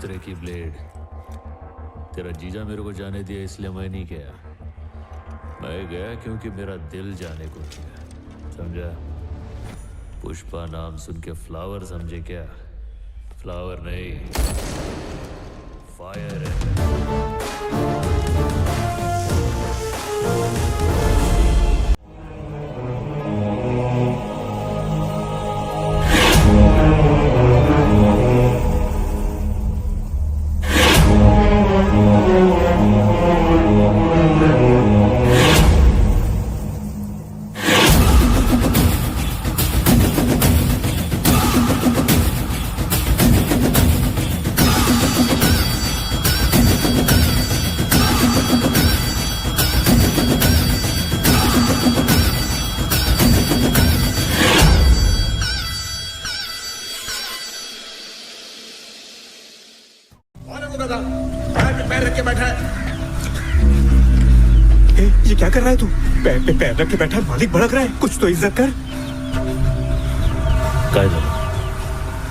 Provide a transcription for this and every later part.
दूसरे की ब्लेड। तेरा जीजा मेरे को जाने दिया इसलिए मैं नहीं गया। मैं गया क्योंकि मेरा दिल जाने को किया, समझा? पुष्पा नाम सुन के फ्लावर समझे क्या? फ्लावर नहीं, फायर है। पैर रख के बैठा है। ये क्या कर रहा है तू? पैर पे पैर रख के बैठा है, मालिक भड़क रहा है, कुछ तो इज्जत कर। काय झालं?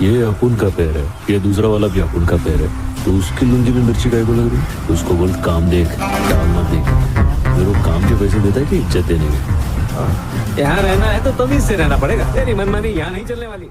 ये अपुन का पैर है, ये दूसरा वाला भी अपुन का पैर है, तो उसकी लुंगी में मिर्ची काय को लग रही? उसको बोल काम देख, काम मत देख। मेरे को काम के पैसे देता है कि इज्जत देने के? यहाँ रहना है तो तमीज से रहना पड़ेगा, तेरी मनमानी यहाँ नहीं चलने वाली।